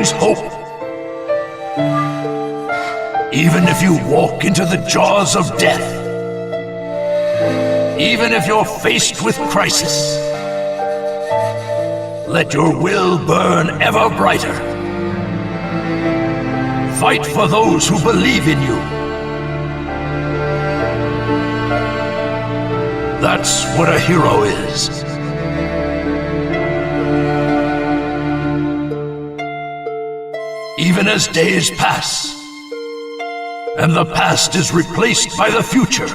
brings hope. Even if you walk into the jaws of death, even if you're faced with crisis, let your will burn ever brighter. Fight for those who believe in you. That's what a hero is. Even as days pass, and the past is replaced by the future,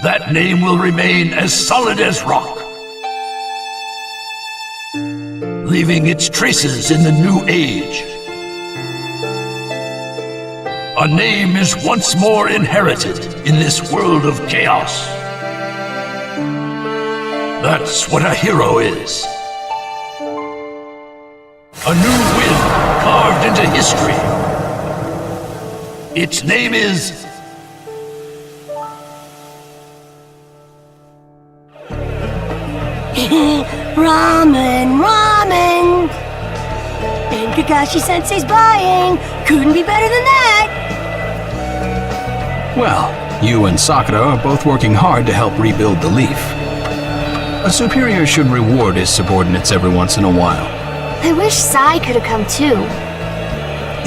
that name will remain as solid as rock, leaving its traces in the new age. A name is once more inherited in this world of chaos. That's what a hero is. A new wind carved into history. Its name is... Ramen, ramen! And Kakashi-sensei's buying! Couldn't be better than that! Well, you and Sakura are both working hard to help rebuild the leaf. A superior should reward his subordinates every once in a while. I wish Sai could have come too.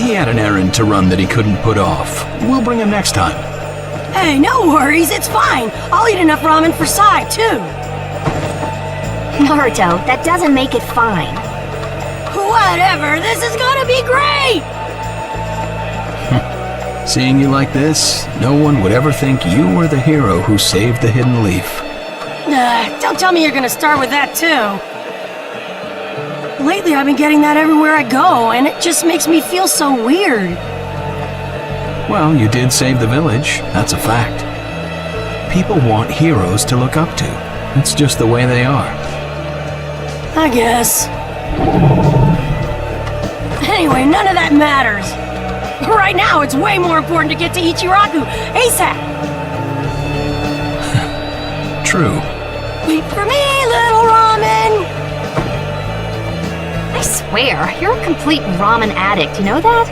He had an errand to run that he couldn't put off. We'll bring him next time. Hey, no worries, it's fine! I'll eat enough ramen for Sai, too! Naruto, that doesn't make it fine. Whatever, this is gonna be great! Seeing you like this, no one would ever think you were the hero who saved the hidden leaf. Don't tell me you're gonna start with that, too. Lately, I've been getting that everywhere I go, and it just makes me feel so weird. Well, you did save the village, that's a fact. People want heroes to look up to. It's just the way they are. I guess. Anyway, none of that matters. Right now, it's way more important to get to Ichiraku ASAP! True. Wait for me, little ramen! I swear, you're a complete ramen addict, you know that?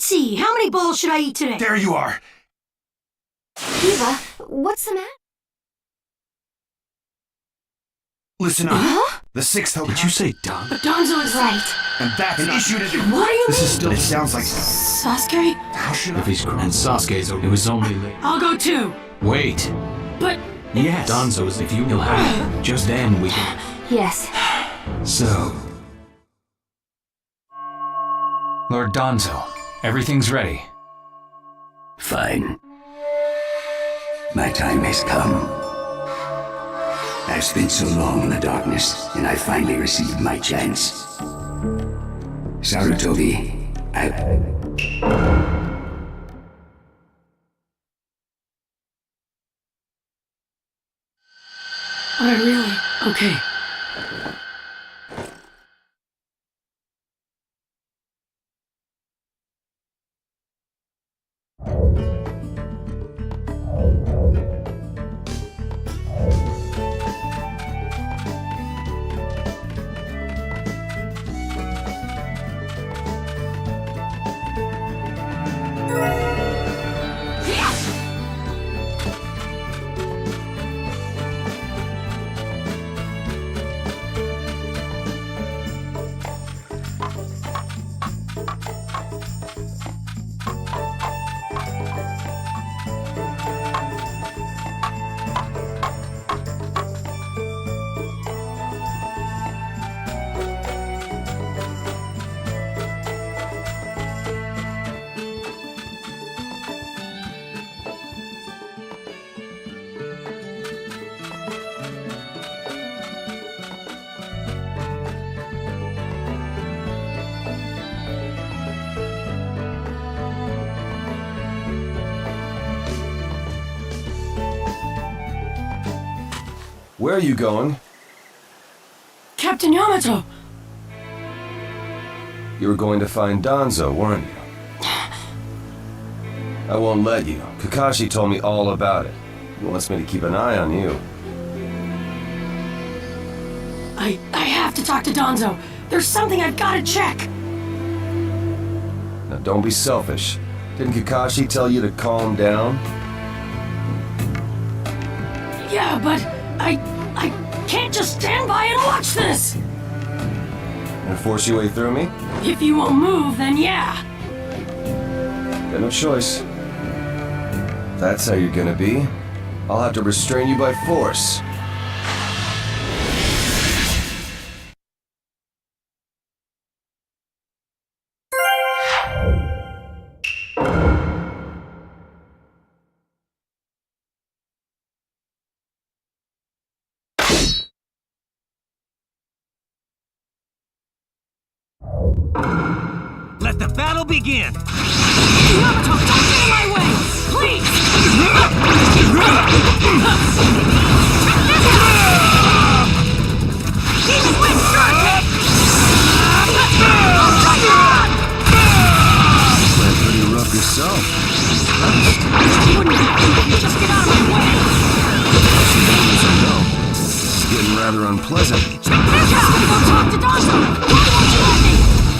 see, how many bowls should I eat today? There you are. Eva, what's the matter? Listen up. The sixth Hokage. Did you say Don? But Danzo is Right. And that's an issue to do. What do you This mean? is still. It sounds like. Sasuke? How should If I? he's and Sasuke's, it was only. I'll go too. Wait. But Yes. Danzo's, if you'll have it. Just then we can. Yes. So. Lord Danzo, everything's ready. Fine. My time has come. I've spent so long in the darkness, and I finally received my chance. Sarutobi, I really... Okay. Where are you going? Captain Yamato! You were going to find Danzo, weren't you? I won't let you. Kakashi told me all about it. He wants me to keep an eye on you. I have to talk to Danzo. There's something I've got to check. Now don't be selfish. Didn't Kakashi tell you to calm down? Yeah, but I can't just stand by and watch this! And force your way through me? If you won't move, then yeah. Got no choice. If that's how you're gonna be, I'll have to restrain you by force. Let the battle begin! Yamato, don't get in my way! Please! Demon Wind Shark! Playing pretty rough yourself. You wouldn't have to if you just get out of my way! It's getting rather unpleasant. I have to go talk to Danzo! Why won't you let me?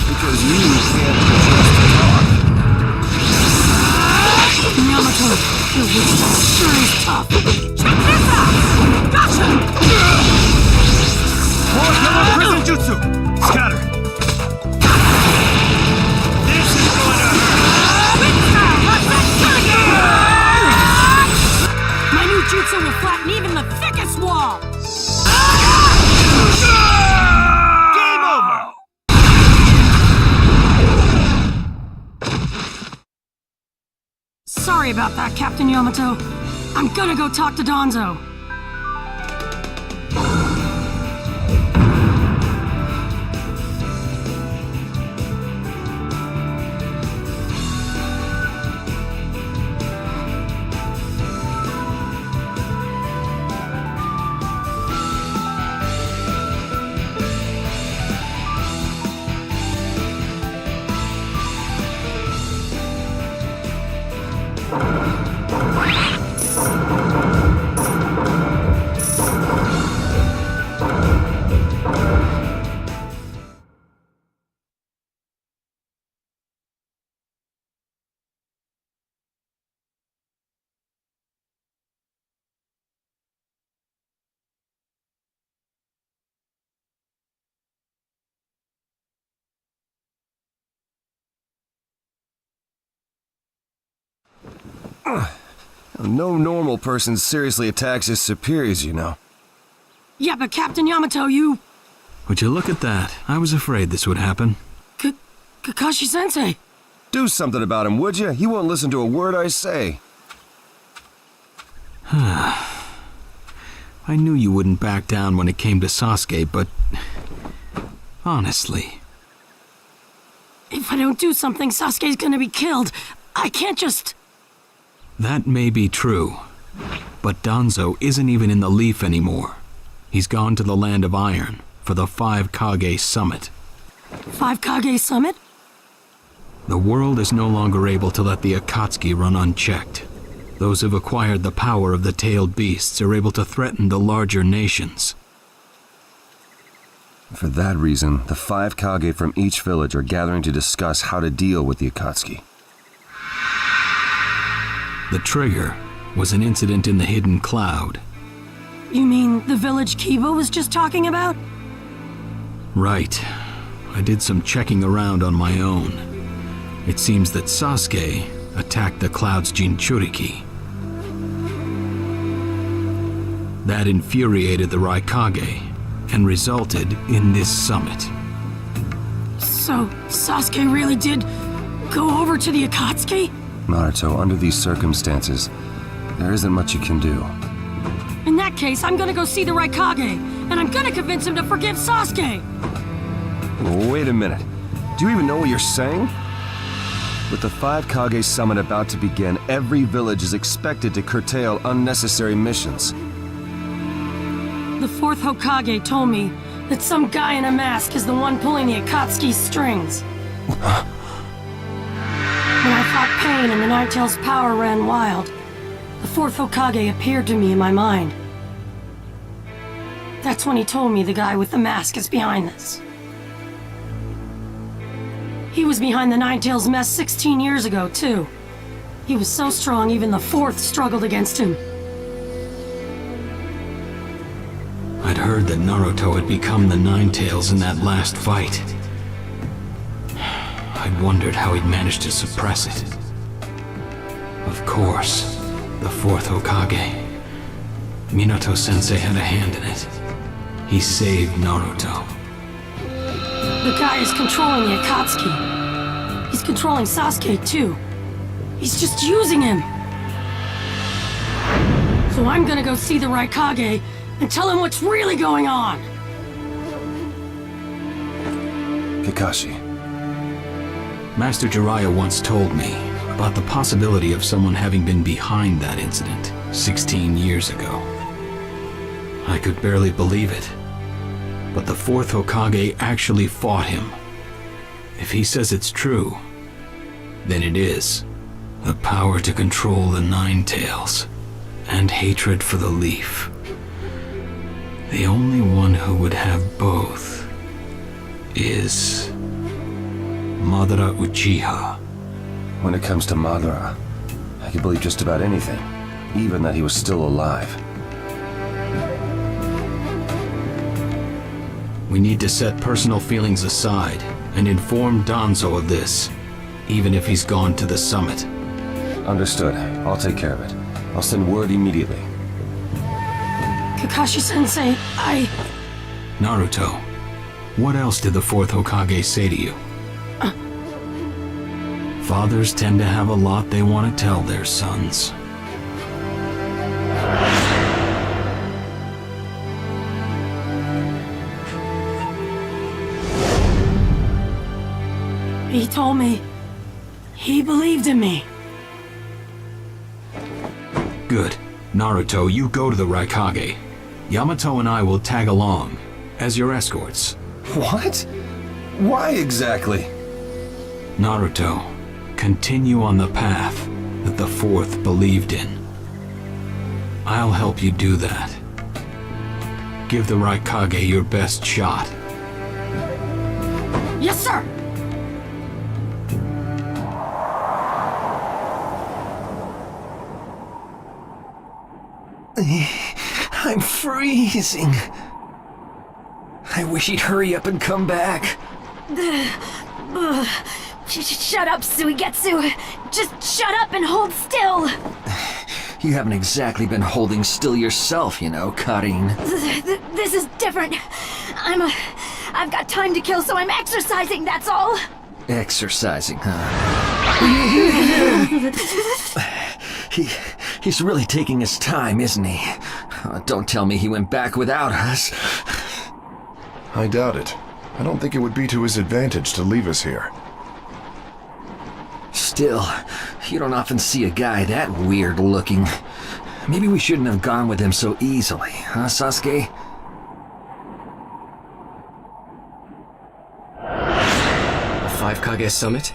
Because you can't just talk. Yamato, your witch style sure is tough. Check this out! Gotcha! Prison Jutsu! Scatter! This is going to My new jutsu will flatten even the thickest wall! game over! Sorry about that, Captain Yamato. I'm gonna go talk to Danzo. No normal person seriously attacks his superiors, you know. Yeah, but Captain Yamato, you... Would you look at that? I was afraid this would happen. Kakashi-sensei. Do something about him, would you? He won't listen to a word I say. I knew you wouldn't back down when it came to Sasuke, but... honestly... If I don't do something, Sasuke's gonna be killed. I can't just... That may be true, but Danzo isn't even in the Leaf anymore. He's gone to the Land of Iron for the 5 Kage Summit. 5 Kage Summit? The world is no longer able to let the Akatsuki run unchecked. Those who've acquired the power of the tailed beasts are able to threaten the larger nations. For that reason, the 5 Kage from each village are gathering to discuss how to deal with the Akatsuki. The trigger was an incident in the Hidden Cloud. You mean the village Kiba was just talking about? Right. I did some checking around on my own. It seems that Sasuke attacked the Cloud's Jinchuriki. That infuriated the Raikage and resulted in this summit. So, Sasuke really did go over to the Akatsuki? Naruto, under these circumstances, there isn't much you can do. In that case, I'm gonna go see the Raikage, and I'm gonna convince him to forgive Sasuke! Wait a minute. Do you even know what you're saying? With the 5 Kage Summit about to begin, every village is expected to curtail unnecessary missions. The 4th Hokage told me that some guy in a mask is the one pulling the Akatsuki's strings. When I fought Pain and the Ninetales' power ran wild, the 4th Hokage appeared to me in my mind. That's when he told me the guy with the mask is behind this. He was behind the Ninetales' mess 16 years ago, too. He was so strong even the 4th struggled against him. I'd heard that Naruto had become the Ninetales in that last fight. I'd wondered how he'd managed to suppress it. Of course, the 4th Hokage. Minato-sensei had a hand in it. He saved Naruto. The guy is controlling the Akatsuki. He's controlling Sasuke, too. He's just using him. So I'm gonna go see the Raikage and tell him what's really going on. Kakashi. Master Jiraiya once told me about the possibility of someone having been behind that incident 16 years ago. I could barely believe it. But the 4th Hokage actually fought him. If he says it's true, then it is. The power to control the Ninetales, and hatred for the Leaf. The only one who would have both is Madara Uchiha. When it comes to Madara, I can believe just about anything, even that he was still alive. We need to set personal feelings aside and inform Danzo of this, even if he's gone to the summit. Understood. I'll take care of it. I'll send word immediately. Kakashi-sensei, Naruto, what else did the 4th Hokage say to you? Fathers tend to have a lot they want to tell their sons. He told me he believed in me. Good. Naruto, you go to the Raikage. Yamato and I will tag along as your escorts. What? Why exactly? Naruto, continue on the path that the 4th believed in. I'll help you do that. Give the Raikage your best shot. Yes, sir! I'm freezing. I wish he'd hurry up and come back. Shut up, Suigetsu. Just shut up and hold still. You haven't exactly been holding still yourself, you know, Karin. This is different. I've got time to kill, so I'm exercising, that's all. Exercising, huh? He's really taking his time, isn't he? Don't tell me he went back without us. I doubt it. I don't think it would be to his advantage to leave us here. Still, you don't often see a guy that weird looking. Maybe we shouldn't have gone with him so easily, huh, Sasuke? The 5 Kage Summit?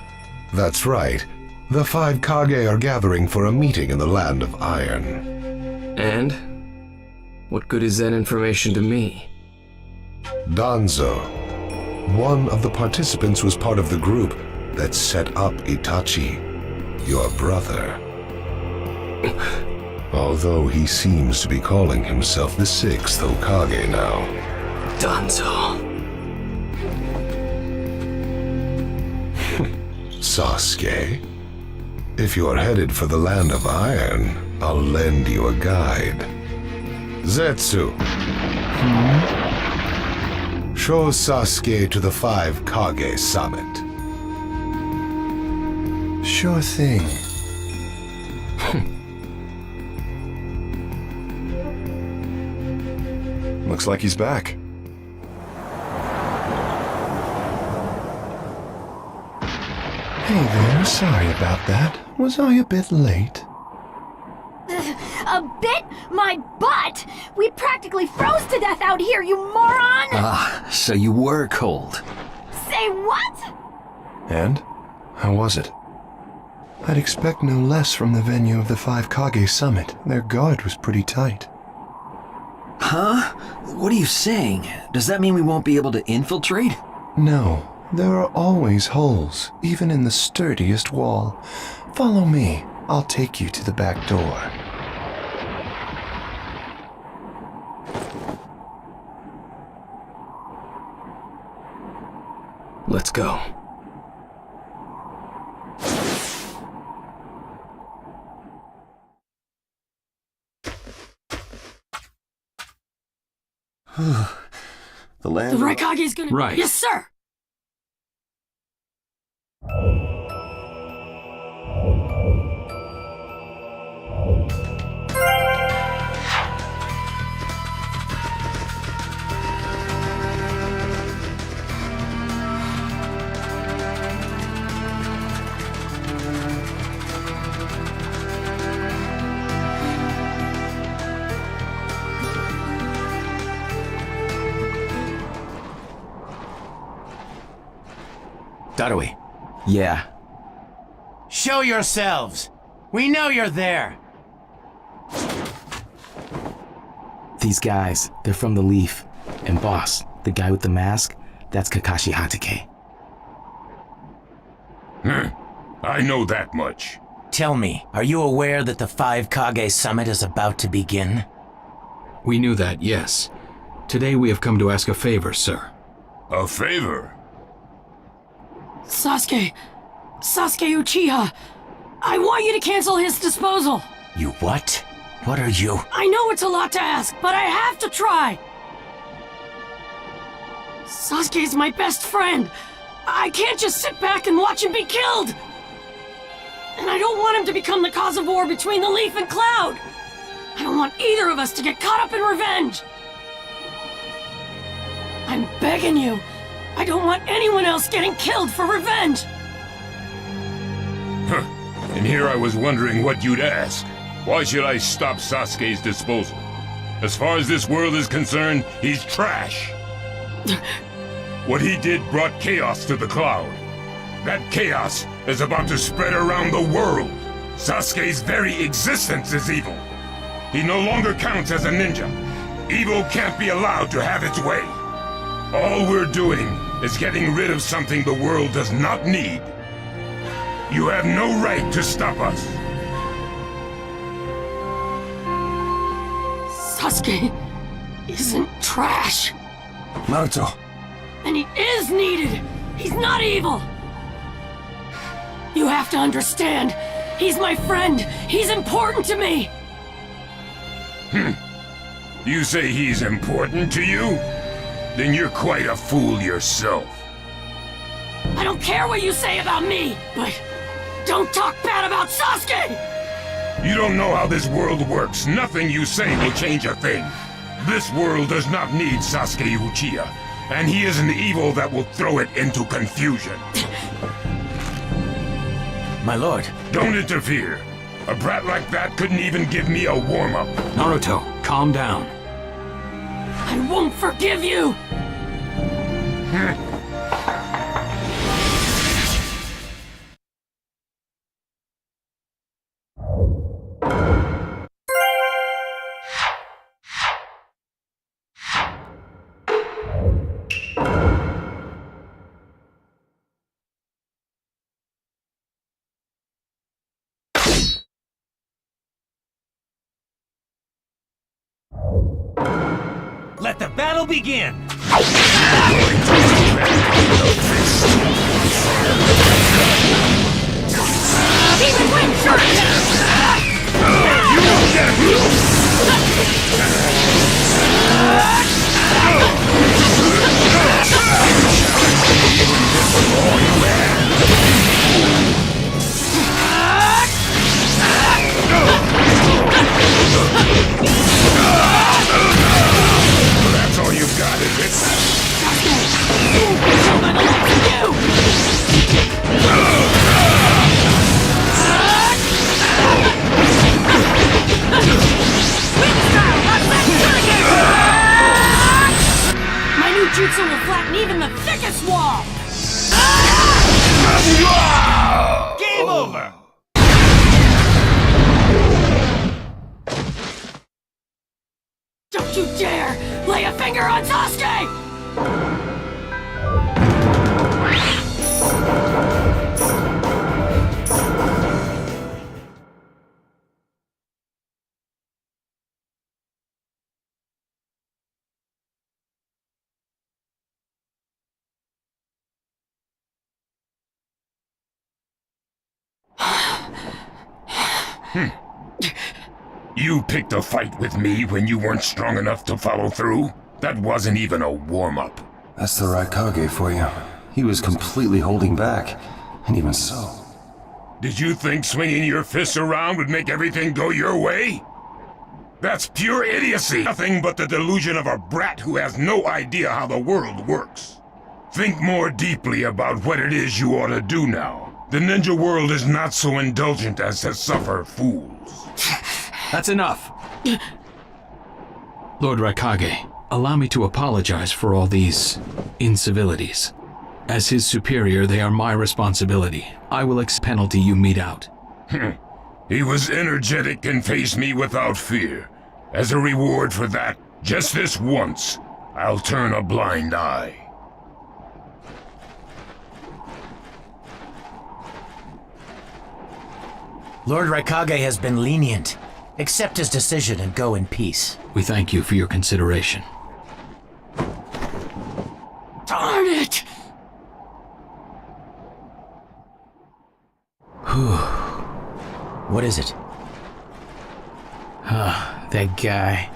That's right. The 5 Kage are gathering for a meeting in the Land of Iron. And? What good is that information to me? Danzo, one of the participants, was part of the group that set up Itachi, your brother. Although he seems to be calling himself the 6th Hokage now. Danzo. Sasuke, if you're headed for the Land of Iron, I'll lend you a guide. Zetsu. Show Sasuke to the 5 Kage Summit. Sure thing. Looks like he's back. Hey there, sorry about that. Was I a bit late? A bit? My butt! We practically froze to death out here, you moron! Ah, so you were cold. Say what? And? How was it? I'd expect no less from the venue of the 5 Kage Summit. Their guard was pretty tight. Huh? What are you saying? Does that mean we won't be able to infiltrate? No, there are always holes, even in the sturdiest wall. Follow me. I'll take you to the back door. Let's go. The land. The Raikage's gonna. Right. Yes, sir. Darui. Yeah. Show yourselves! We know you're there! These guys, they're from the Leaf. And boss, the guy with the mask, that's Kakashi Hatake. I know that much. Tell me, are you aware that the 5 Kage Summit is about to begin? We knew that, yes. Today we have come to ask a favor, sir. A favor? Sasuke Uchiha, I want you to cancel his disposal. You what? What are you? I know it's a lot to ask, but I have to try. Sasuke's my best friend. I can't just sit back and watch him be killed. And I don't want him to become the cause of war between the Leaf and Cloud. I don't want either of us to get caught up in revenge. I'm begging you. I don't want anyone else getting killed for revenge. Huh. And here I was wondering what you'd ask. Why should I stop Sasuke's disposal? As far as this world is concerned, he's trash. What he did brought chaos to the Cloud. That chaos is about to spread around the world. Sasuke's very existence is evil. He no longer counts as a ninja. Evil can't be allowed to have its way. All we're doing is getting rid of something the world does not need. You have no right to stop us. Sasuke isn't trash. Naruto. And he is needed. He's not evil. You have to understand. He's my friend. He's important to me. You say he's important to you? Then you're quite a fool yourself. I don't care what you say about me, but don't talk bad about Sasuke! You don't know how this world works. Nothing you say will change a thing. This world does not need Sasuke Uchiha, and he is an evil that will throw it into confusion. My lord. Don't interfere. A brat like that couldn't even give me a warm-up. Naruto, calm down. I won't forgive you! Let the battle begin! Even when That's all you've got, is it? by the likes of you! My new jutsu will flatten even the thickest wall! Game over! Don't you dare lay a finger on Sasuke! You picked a fight with me when you weren't strong enough to follow through? That wasn't even a warm-up. That's the Raikage for you. He was completely holding back. And even so... Did you think swinging your fists around would make everything go your way? That's pure idiocy! Nothing but the delusion of a brat who has no idea how the world works. Think more deeply about what it is you ought to do now. The ninja world is not so indulgent as to suffer fools. That's enough. Lord Raikage, allow me to apologize for all these incivilities. As his superior, they are my responsibility. I will accept the penalty you mete out. He was energetic and faced me without fear. As a reward for that, just this once, I'll turn a blind eye. Lord Raikage has been lenient. Accept his decision and go in peace. We thank you for your consideration. Darn it! What is it? That guy.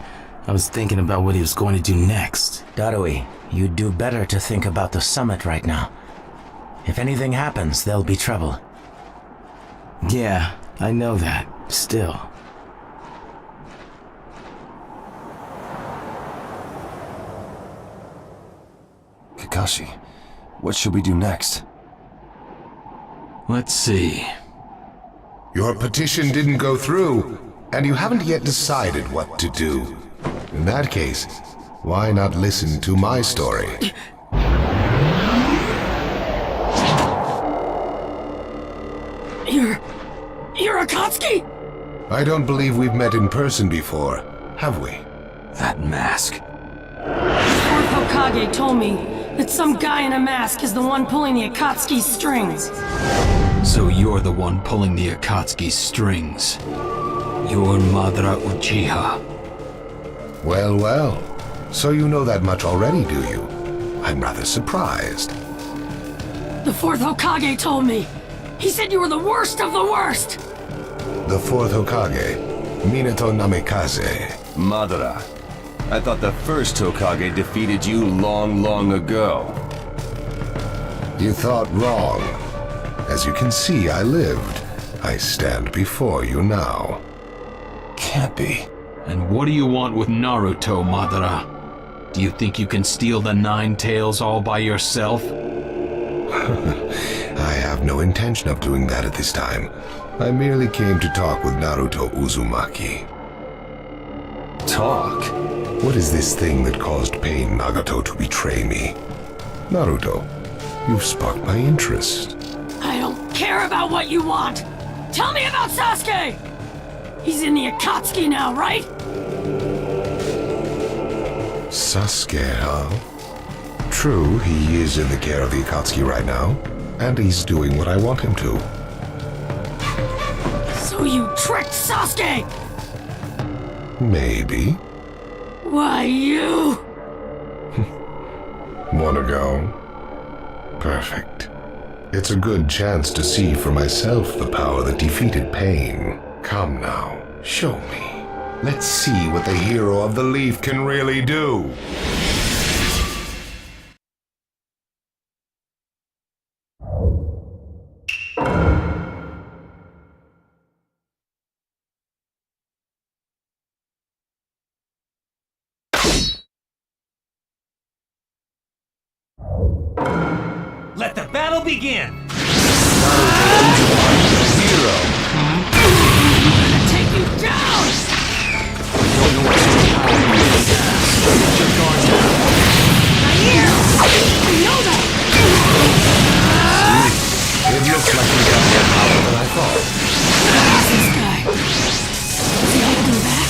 I was thinking about what he was going to do next. Darui, you'd do better to think about the summit right now. If anything happens, there'll be trouble. Yeah, I know that. Still. Kakashi, what should we do next? Let's see. Your petition didn't go through, and you haven't yet decided what to do. In that case, why not listen to my story? You're Akatsuki? I don't believe we've met in person before, have we? That mask. Fourth Hokage told me that some guy in a mask is the one pulling the Akatsuki strings. So you're the one pulling the Akatsuki strings. You're Madara Uchiha. Well, well. So you know that much already, do you? I'm rather surprised. The fourth Hokage told me. He said you were the worst of the worst! The fourth Hokage, Minato Namikaze. Madara, I thought the first Hokage defeated you long, long ago. You thought wrong. As you can see, I lived. I stand before you now. Can't be. And what do you want with Naruto, Madara? Do you think you can steal the Nine Tails all by yourself? I have no intention of doing that at this time. I merely came to talk with Naruto Uzumaki. Talk? What is this thing that caused Pain Nagato to betray me? Naruto, you've sparked my interest. I don't care about what you want! Tell me about Sasuke! He's in the Akatsuki now, right? Sasuke, huh? True, he is in the care of the Akatsuki right now, and he's doing what I want him to. So you tricked Sasuke! Maybe. Why, you... Wanna go? Perfect. It's a good chance to see for myself the power that defeated Pain. Come now, show me. Let's see what the hero of the leaf can really do. Let the battle begin! Hero. Take you down! I know that! It looks like we got more power than I thought. Who's this guy? Is he holding back?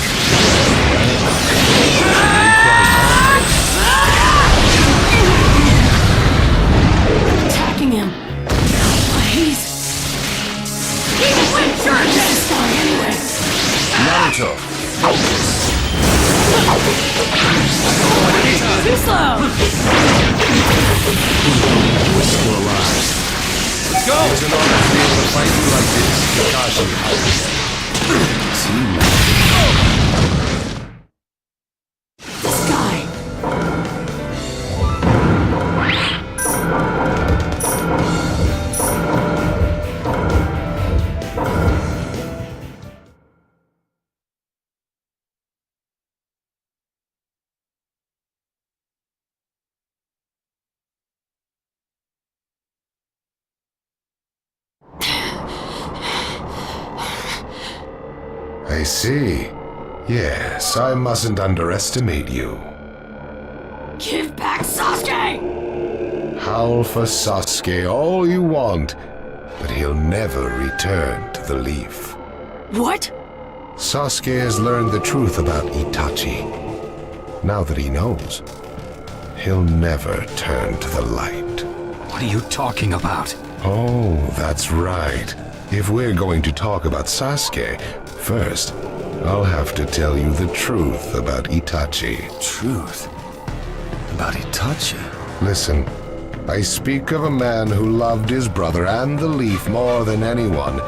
Attacking him. He's way sure this guy anyway. Naruto, focus. Too slow. We're still alive. Let's go! It's an honor to be able to fight you like this, Kakashi. This guy. I see. Yes, I mustn't underestimate you. Give back Sasuke! Howl for Sasuke all you want, but he'll never return to the leaf. What? Sasuke has learned the truth about Itachi. Now that he knows, he'll never turn to the light. What are you talking about? Oh, that's right. If we're going to talk about Sasuke, first, I'll have to tell you the truth about Itachi. Truth? About Itachi? Listen, I speak of a man who loved his brother and the leaf more than anyone,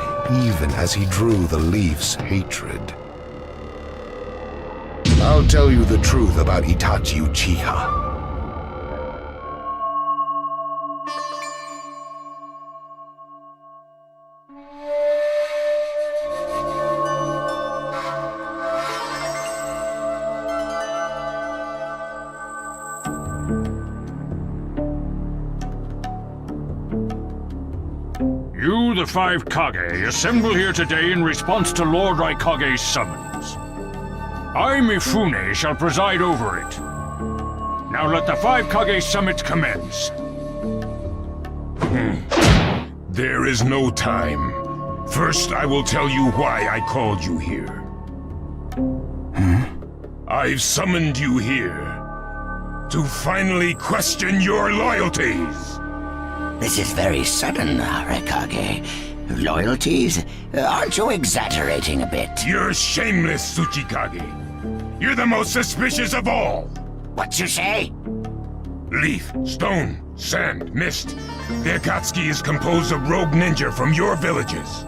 even as he drew the leaf's hatred. I'll tell you the truth about Itachi Uchiha. You, the five Kage, assemble here today in response to Lord Raikage's summons. I, Mifune, shall preside over it. Now let the five Kage summit commence. There is no time. First, I will tell you why I called you here. I've summoned you here to finally question your loyalties. This is very sudden, Raikage. Loyalties? Aren't you exaggerating a bit? You're shameless, Tsuchikage. You're the most suspicious of all. What you say? Leaf, stone, sand, mist. The Akatsuki is composed of rogue ninja from your villages.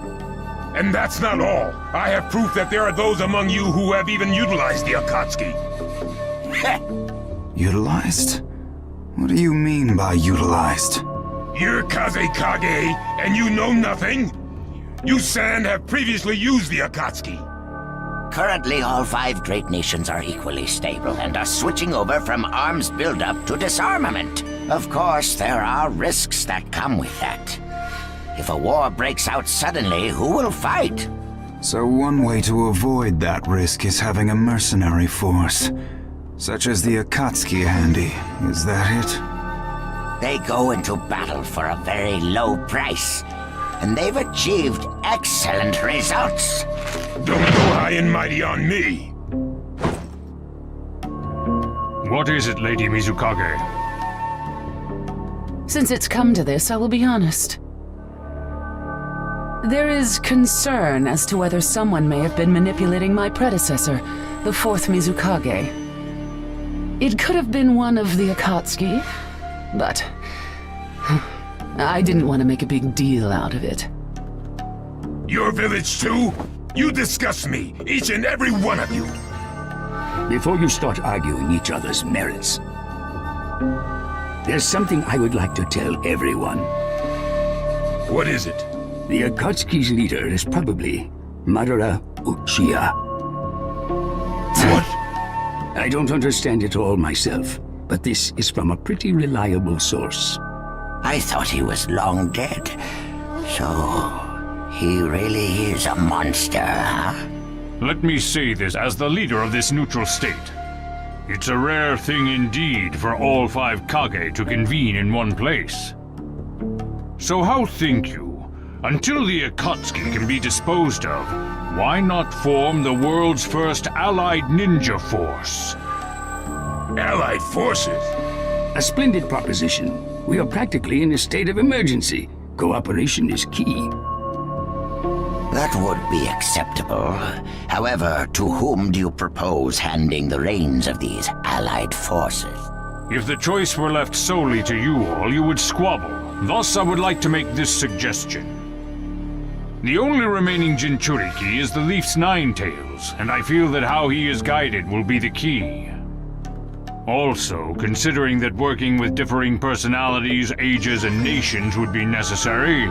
And that's not all. I have proof that there are those among you who have even utilized the Akatsuki. Utilized? What do you mean by utilized? You're Kazekage, and you know nothing? You Sand have previously used the Akatsuki. Currently, all 5 great nations are equally stable and are switching over from arms buildup to disarmament. Of course, there are risks that come with that. If a war breaks out suddenly, who will fight? So one way to avoid that risk is having a mercenary force, such as the Akatsuki handy. Is that it? They go into battle for a very low price, and they've achieved excellent results. Don't go high and mighty on me! What is it, Lady Mizukage? Since it's come to this, I will be honest. There is concern as to whether someone may have been manipulating my predecessor, the 4th Mizukage. It could have been one of the Akatsuki, but I didn't want to make a big deal out of it. Your village too? You disgust me, each and every one of you! Before you start arguing each other's merits, there's something I would like to tell everyone. What is it? The Akatsuki's leader is probably Madara Uchiha. What? I don't understand it all myself, but this is from a pretty reliable source. I thought he was long dead. So, he really is a monster, huh? Let me say this as the leader of this neutral state. It's a rare thing indeed for all 5 Kage to convene in one place. So how think you? Until the Akatsuki can be disposed of, why not form the world's first allied ninja force? Allied forces? A splendid proposition. We are practically in a state of emergency. Cooperation is key. That would be acceptable. However, to whom do you propose handing the reins of these allied forces? If the choice were left solely to you all, you would squabble. Thus, I would like to make this suggestion. The only remaining Jinchuriki is the Leaf's 9 tails, and I feel that how he is guided will be the key. Also, considering that working with differing personalities, ages, and nations would be necessary,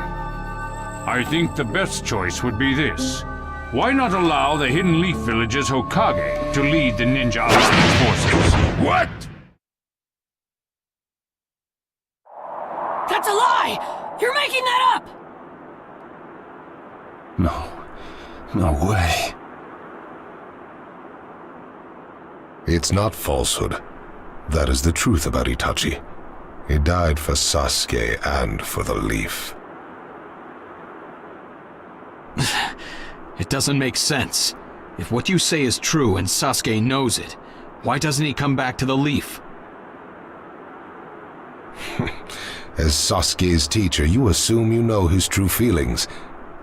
I think the best choice would be this. Why not allow the Hidden Leaf Village's Hokage to lead the ninja alliance forces? What? That's a lie! You're making that up! No way. It's not falsehood. That is the truth about Itachi. He died for Sasuke and for the Leaf. It doesn't make sense. If what you say is true and Sasuke knows it, why doesn't he come back to the Leaf? As Sasuke's teacher, you assume you know his true feelings,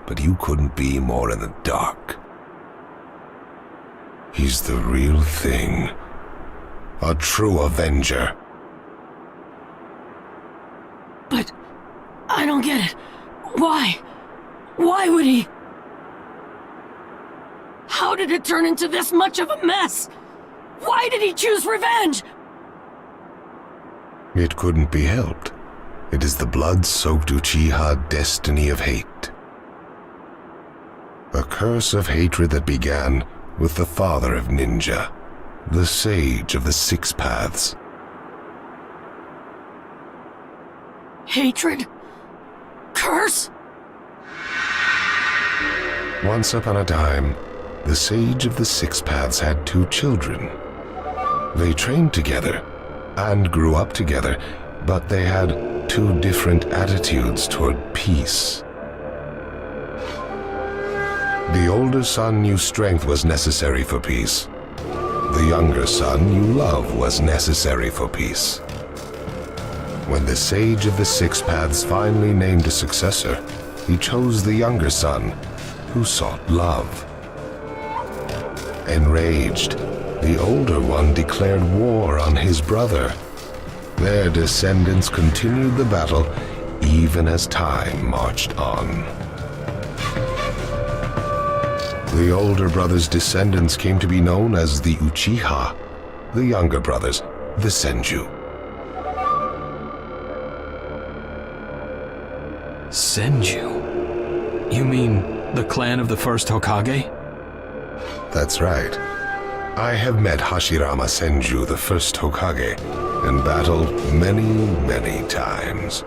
but you couldn't be more in the dark. He's the real thing. A true Avenger. But I don't get it. Why? Why would he? How did it turn into this much of a mess? Why did he choose revenge? It couldn't be helped. It is the blood-soaked Uchiha destiny of hate. A curse of hatred that began with the father of ninja, the sage of the 6 paths. Hatred? Curse? Once upon a time, the sage of the 6 paths had 2 children. They trained together and grew up together, but they had 2 different attitudes toward peace. The older son knew strength was necessary for peace. The younger son knew love was necessary for peace. When the sage of the 6 paths finally named a successor, he chose the younger son, who sought love. Enraged, the older one declared war on his brother. Their descendants continued the battle even as time marched on. The older brothers' descendants came to be known as the Uchiha, the younger brothers, the Senju. Senju? You mean the clan of the first Hokage? That's right. I have met Hashirama Senju, the first Hokage, and battled many, many times.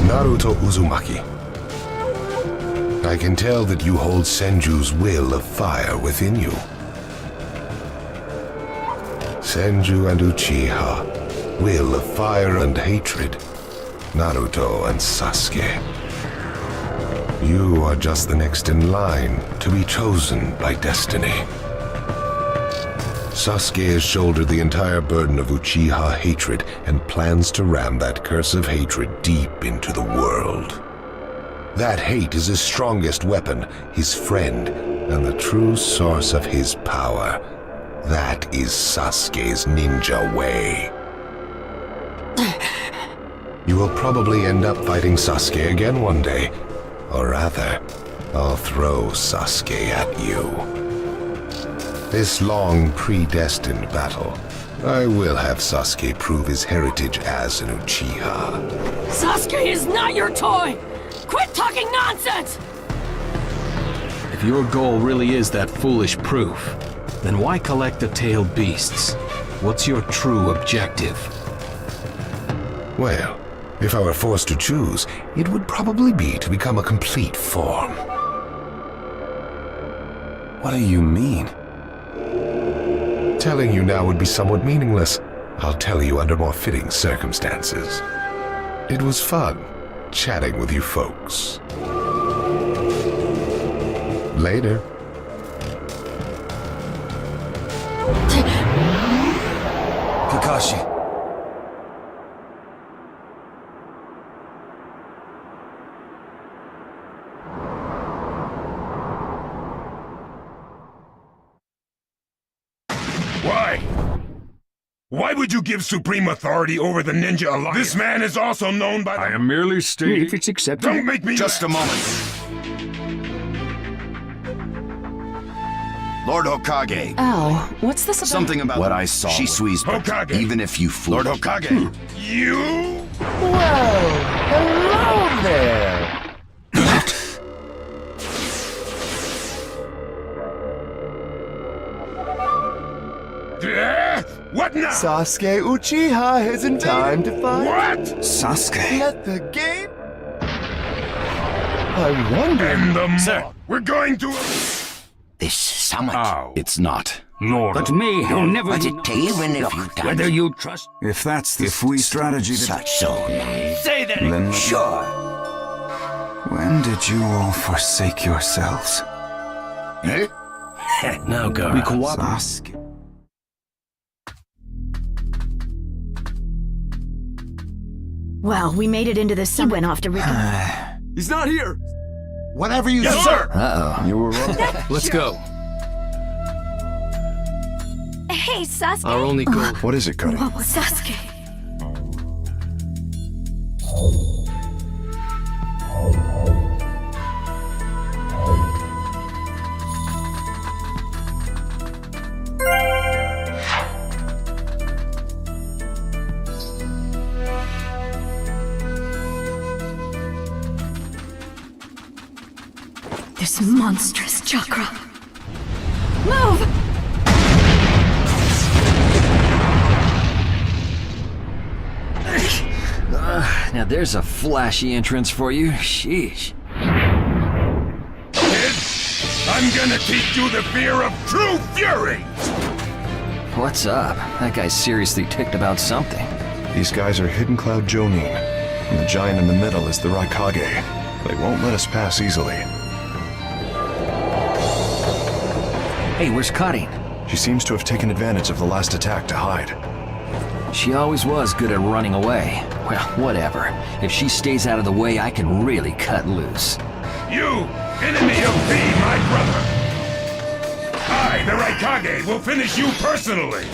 Naruto Uzumaki. I can tell that you hold Senju's will of fire within you. Senju and Uchiha, will of fire and hatred. Naruto and Sasuke. You are just the next in line to be chosen by destiny. Sasuke has shouldered the entire burden of Uchiha hatred and plans to ram that curse of hatred deep into the world. That hate is his strongest weapon, his friend, and the true source of his power. That is Sasuke's ninja way. You will probably end up fighting Sasuke again one day. Or rather, I'll throw Sasuke at you. This long, predestined battle, I will have Sasuke prove his heritage as an Uchiha. Sasuke is not your toy! Quit talking nonsense! If your goal really is that foolish proof, then why collect the tailed beasts? What's your true objective? Well, if I were forced to choose, it would probably be to become a complete form. What do you mean? Telling you now would be somewhat meaningless. I'll tell you under more fitting circumstances. It was fun chatting with you folks. Later. Kakashi. Why? Why would you give supreme authority over the Ninja Alliance? This man is also known by the... I am merely stating... If it's accepted... Don't make me... Just a moment. Lord Hokage. Al, what's this about? Something about what I saw. Shisui's Hokage. Even if you fool. Lord Hokage. You? Well, hello there. What now? Sasuke Uchiha isn't time to fight. What? Sasuke? Let the game... I wonder... And the Sir. We're going to... This summit. It's not. Lord. But me, who'll never But it takes even if you touch. whether you trust... If that's the Fui strategy that... Such so. Say that Then Sure. when did you all forsake yourselves? Eh? Now, Gara. We cooperate. Sasuke. Well, we made it into the sun. He went off to He's not here! Whatever you Yes, say. sir! Uh-oh. You were wrong. Let's go. Hey, Sasuke. Our only goal. What is it, Cody? Sasuke. This monstrous chakra. Move! Now there's a flashy entrance for you. Sheesh. Kid, I'm gonna teach you the fear of true fury! What's up? That guy's seriously ticked about something. These guys are Hidden Cloud Jonin, and the giant in the middle is the Raikage. They won't let us pass easily. Hey, where's Karin? She seems to have taken advantage of the last attack to hide. She always was good at running away. Well, whatever. If she stays out of the way, I can really cut loose. You, enemy of me, my brother! I, the Raikage, will finish you personally!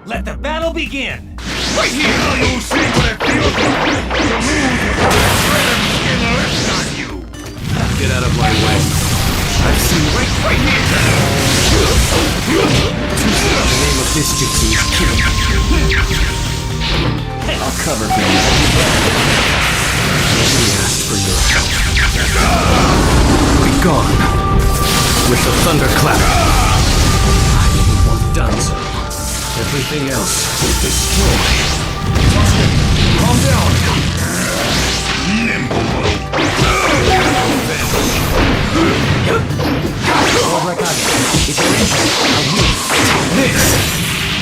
Let the battle begin! Right here! Now you'll see what it feels like to lose with the shred of skin left on you! Get out of my way. I've seen right here! The name of this jutsu is killing. I'll cover for you. He asked for your help. Be gone with the thunderclap. I didn't want done so. Everything else is destroyed. Calm down! Nimble rope! Lord Raikage, if you're injured, I'll heal. This!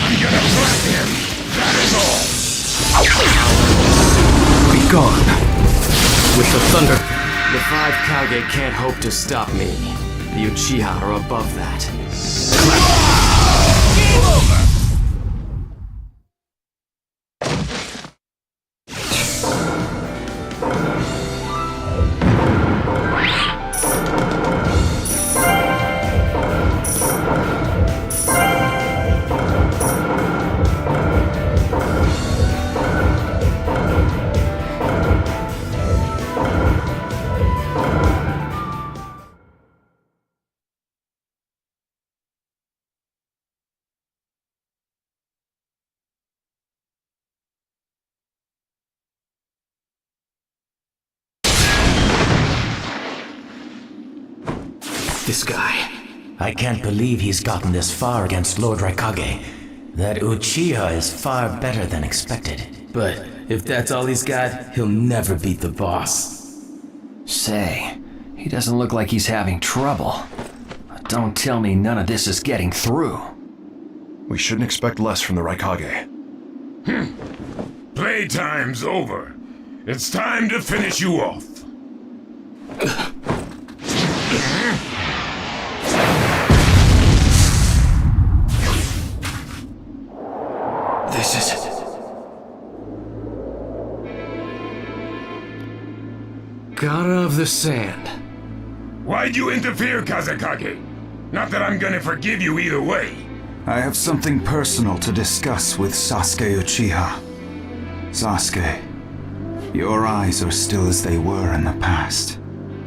I'm gonna blast him! That is all! Be gone with the thunder. The 5 Kage can't hope to stop me. The Uchiha are above that. Game over! This guy. I can't believe he's gotten this far against Lord Raikage. That Uchiha is far better than expected. But if that's all he's got, he'll never beat the boss. Say, he doesn't look like he's having trouble. Don't tell me none of this is getting through. We shouldn't expect less from the Raikage. Playtime's over. It's time to finish you off. This is it. God of the Sand. Why'd you interfere, Kazekage? Not that I'm gonna forgive you either way. I have something personal to discuss with Sasuke Uchiha. Sasuke, your eyes are still as they were in the past.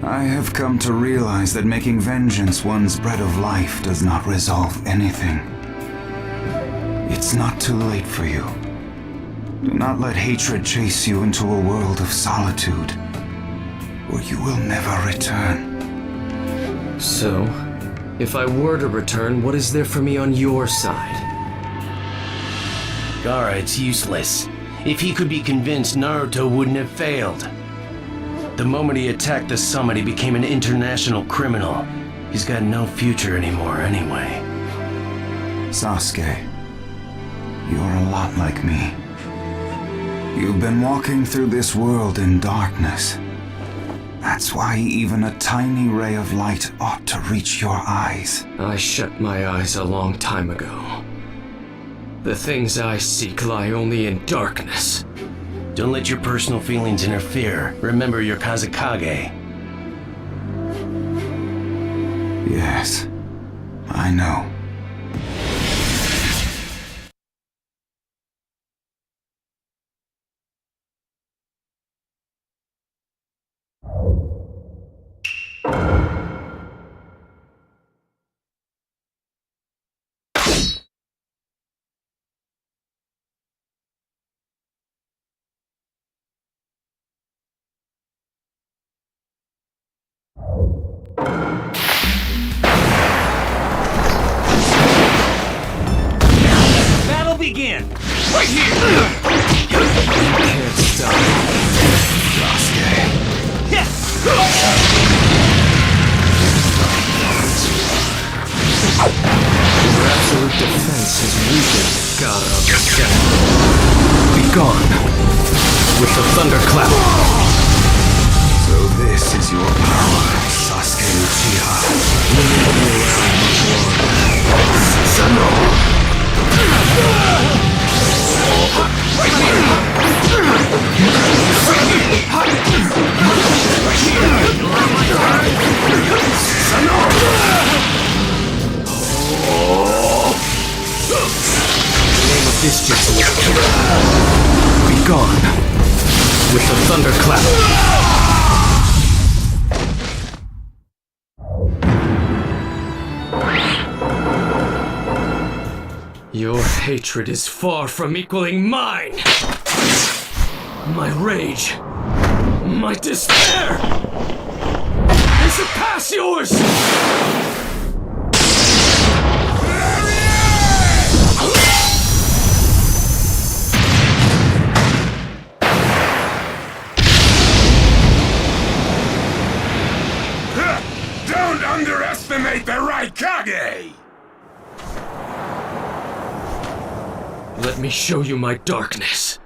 I have come to realize that making vengeance one's bread of life does not resolve anything. It's not too late for you. Do not let hatred chase you into a world of solitude, or you will never return. So, if I were to return, what is there for me on your side? Gaara, it's useless. If he could be convinced, Naruto wouldn't have failed. The moment he attacked the summit, he became an international criminal. He's got no future anymore anyway. Sasuke, you're a lot like me. You've been walking through this world in darkness. That's why even a tiny ray of light ought to reach your eyes. I shut my eyes a long time ago. The things I seek lie only in darkness. Don't let your personal feelings interfere. Remember your Kazekage. Yes, I know. Battle begin! Right here! You can't stop me. Your absolute defense has weakened, God of the Sand. Be gone with the thunderclap. So this is your power, Sasuke Uchiha. You won't be around much longer. Sano! The name of this gone. With the thunderclap. Your hatred is far from equaling mine! My rage, my despair, they surpass yours! Don't underestimate the Raikage! Let me show you my darkness.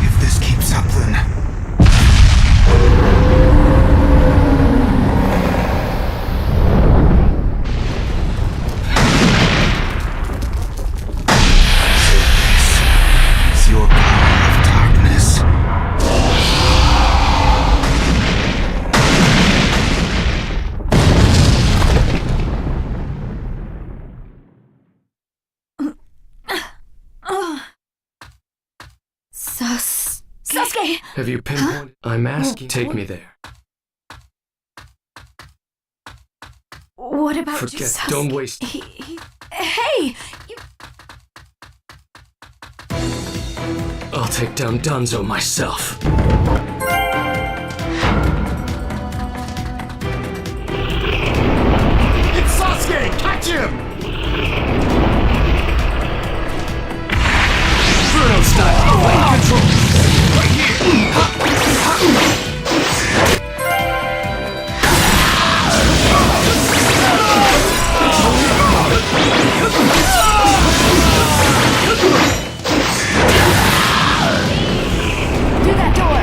If this keeps up, then... This is your power of darkness. Sasuke! Have you pinpointed? I'm asking. Take me there. What about Forget. Sasuke? Don't waste. Hey! I'll take down Danzo myself. It's Sasuke! Catch him! Inferno style. Lane control. Right here. Do that door!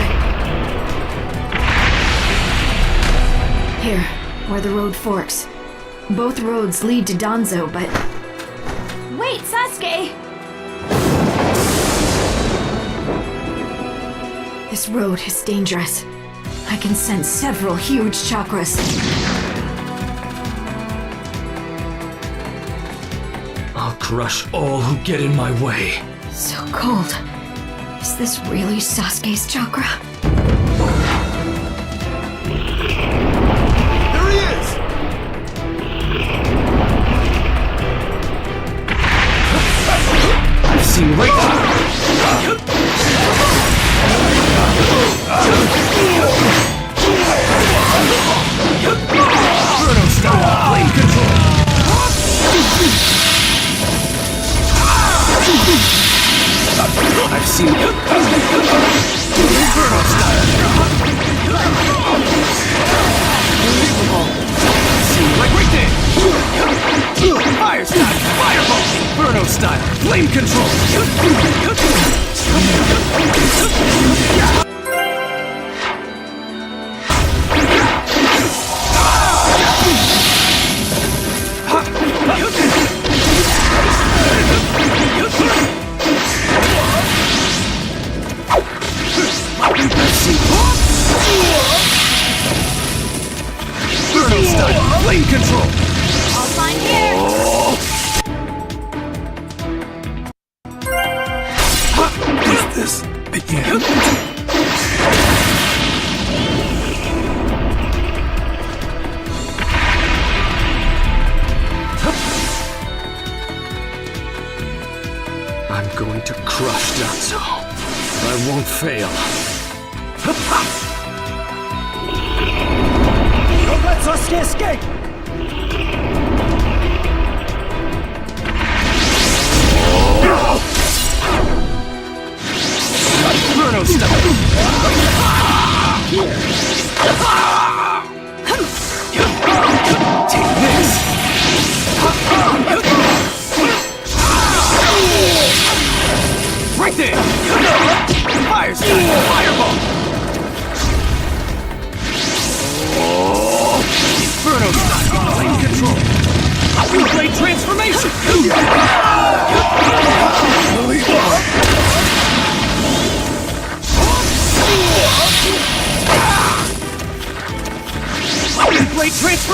Here, where the road forks. Both roads lead to Danzo, but... Wait, Sasuke! This road is dangerous. I can sense several huge chakras. I'll crush all who get in my way. So cold. Is this really Sasuke's chakra? There he is! I've seen right Inferno style. Lane control. I've seen Inferno style. Right there. Fire style. Fireball. Inferno style. Flame control. Inferno style. Flame control. I'll find here! Is this begin? I'm going to crush Danzo. I won't fail. Don't let Sasuke escape! Inferno style. Take this. Right there. Fire style. Fireball. Inferno style. Flame control. Blade transformation. blade transfer.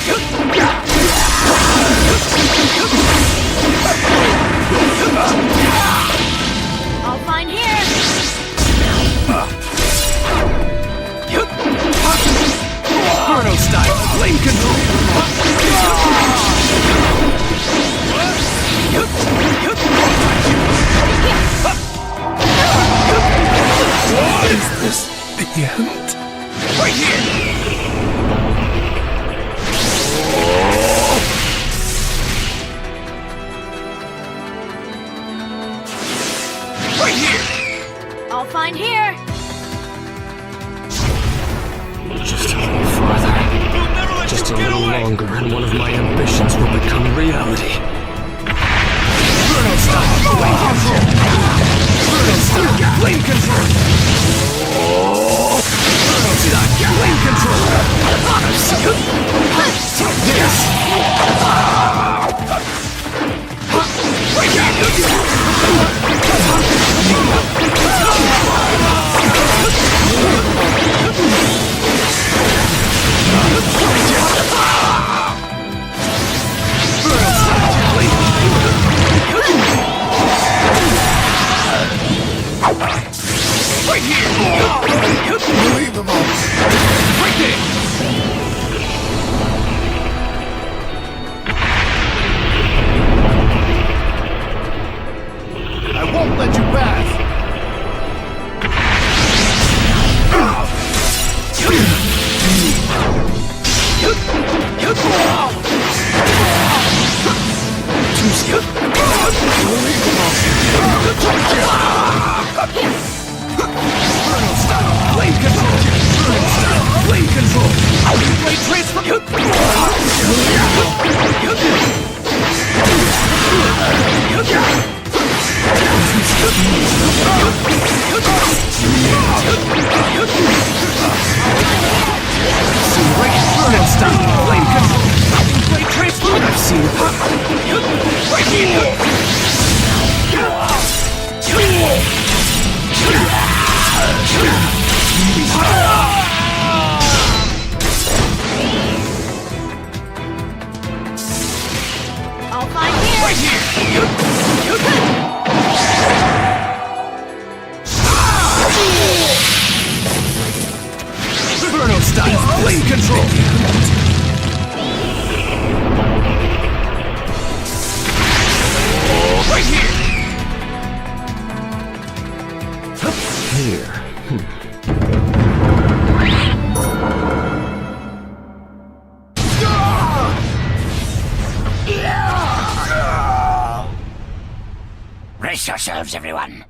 All fine here. Inferno style flame control. Is this the end? Right here. Right here. All fine here. Just a little farther. Just a little longer, and one of my ambitions will become reality. Inferno style flame control. Inferno style flame control. Inferno style flame control. Take this. Right here! Leave them all! Right there! I won't let you pass! Flame control! Flame control! Blade transfer! Inferno style flame control! Blade transfer! I've seen it! Right here! All fine here. Right here! Inferno style flame control! Right here! Here. Brace yourselves, everyone.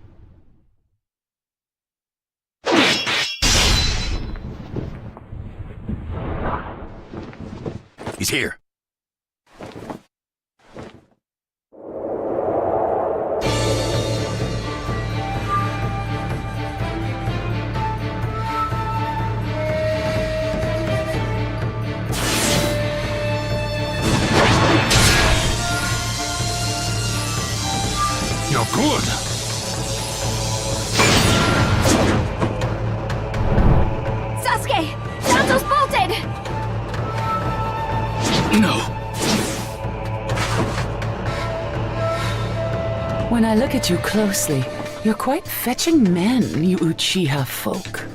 He's here. You're good. Sasuke! Danzo's bolted! No. When I look at you closely, you're quite fetching men, you Uchiha folk.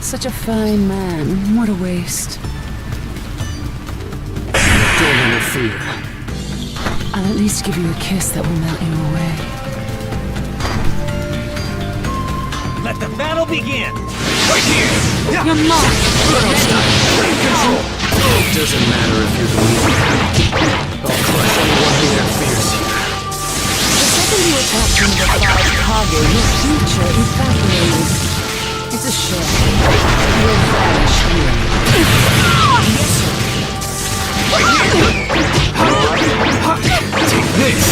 Such a fine man. What a waste. Don't interfere. I'll at least give you a kiss that will melt you away. Let the battle begin! Right here! Your mom! Inferno style flame control! It doesn't matter if you're the leader. I'll crush anyone who interferes here. The second you attacked me with 5 Kage, your future evaporated. It's a shame. You'll vanish here. Take this!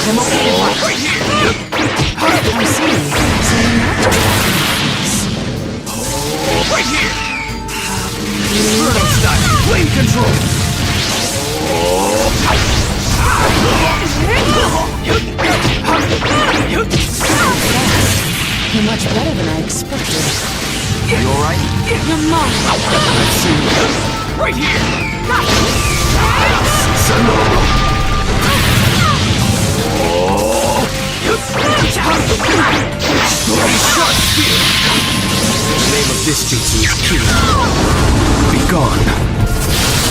I'm okay with Right here! I see. So you're not Right here! Inferno style flame control! The name of this jutsu is Ki. Be gone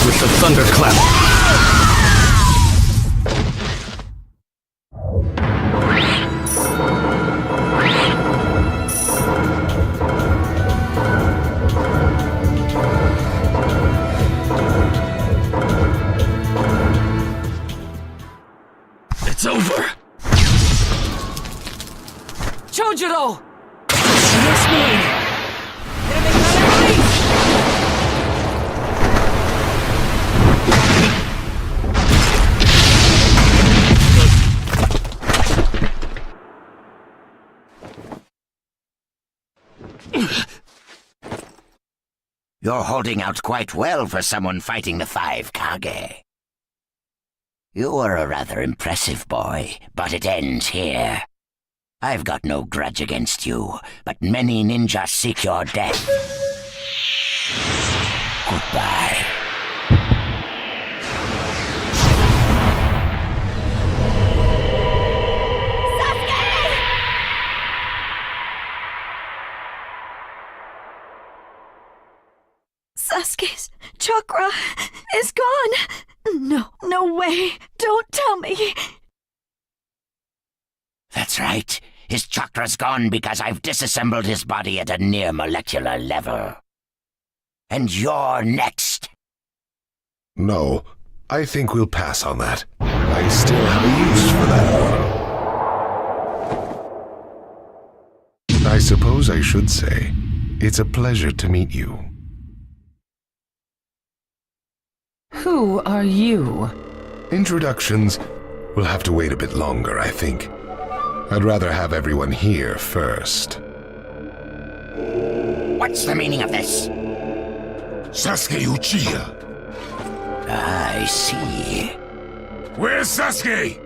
with the thunderclap. It's over. Chojuro! Yes, me! You're holding out quite well for someone fighting the 5 Kage. You were a rather impressive boy, but it ends here. I've got no grudge against you, but many ninjas seek your death. Goodbye. Sasuke's chakra is gone. No way. Don't tell me. That's right. His chakra's gone because I've disassembled his body at a near molecular level. And you're next. No, I think we'll pass on that. I still have a use for that one. I suppose I should say, it's a pleasure to meet you. Who are you? Introductions will have to wait a bit longer, I think. I'd rather have everyone here first. What's the meaning of this? Sasuke Uchiha. I see. Where's Sasuke?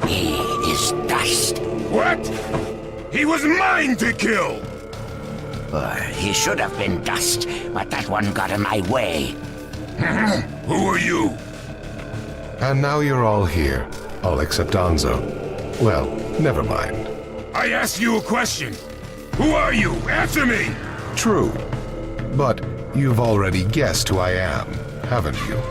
He is dust. What? He was mine to kill! He should have been dust, but that one got in my way. Who are you? And now you're all here, all except Danzo. Well, never mind. I asked you a question. Who are you? Answer me! True. But you've already guessed who I am, haven't you?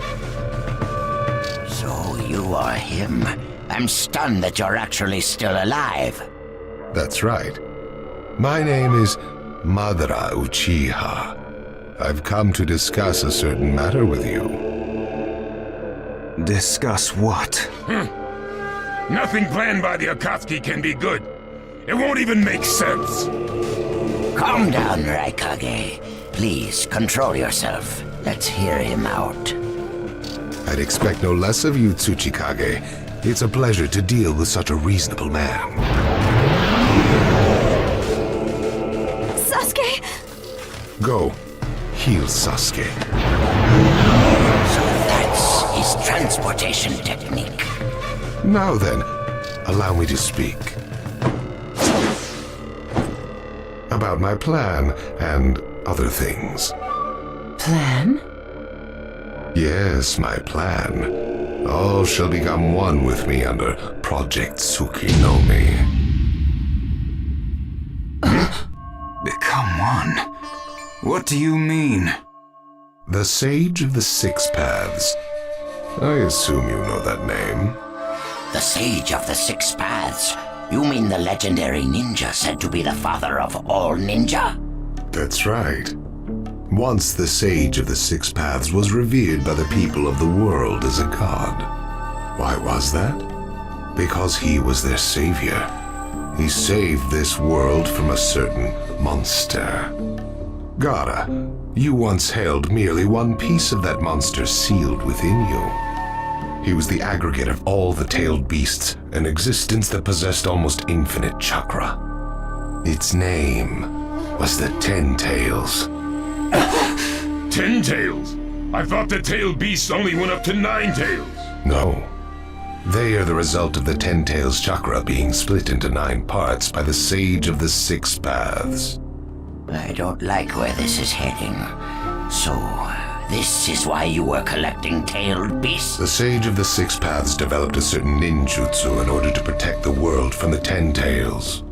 So you are him. I'm stunned that you're actually still alive. That's right. My name is Madara Uchiha. I've come to discuss a certain matter with you. Discuss what? Nothing planned by the Akatsuki can be good. It won't even make sense. Calm down, Raikage. Please, control yourself. Let's hear him out. I'd expect no less of you, Tsuchikage. It's a pleasure to deal with such a reasonable man. Sasuke! Go. Heal Sasuke. So that's his transportation technique. Now then, allow me to speak. About my plan and other things. Plan? Yes, my plan. All shall become one with me under Project Tsukinome. Become one? What do you mean? The Sage of the Six Paths. I assume you know that name. The Sage of the Six Paths? You mean the legendary ninja said to be the father of all ninja? That's right. Once the Sage of the Six Paths was revered by the people of the world as a god. Why was that? Because he was their savior. He saved this world from a certain monster. Gaara, you once held merely one piece of that monster sealed within you. He was the aggregate of all the tailed beasts, an existence that possessed almost infinite chakra. Its name was the 10 Tails. 10 tails? I thought the tailed beasts only went up to 9 tails. No. They are the result of the 10 Tails chakra being split into 9 parts by the Sage of the Six Paths. I don't like where this is heading. So, This is why you were collecting tailed beasts? The Sage of the Six Paths developed a certain ninjutsu in order to protect the world from the Ten Tails.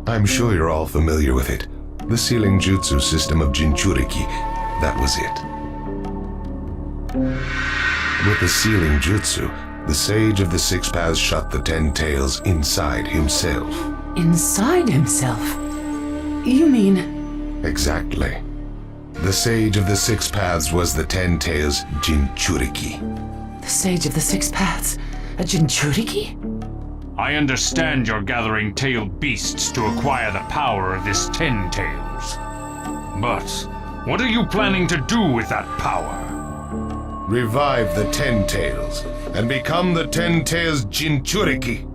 I'm sure you're all familiar with it. The sealing jutsu system of Jinchuriki. That was it. With the sealing jutsu, the Sage of the Six Paths shut the Ten Tails inside himself. Inside himself? You mean... Exactly. The Sage of the Six Paths was the Ten Tails Jinchuriki. The Sage of the Six Paths? A Jinchuriki? I understand you're gathering tailed beasts to acquire the power of this Ten Tails. But what are you planning to do with that power? Revive the Ten Tails and become the Ten Tails Jinchuriki.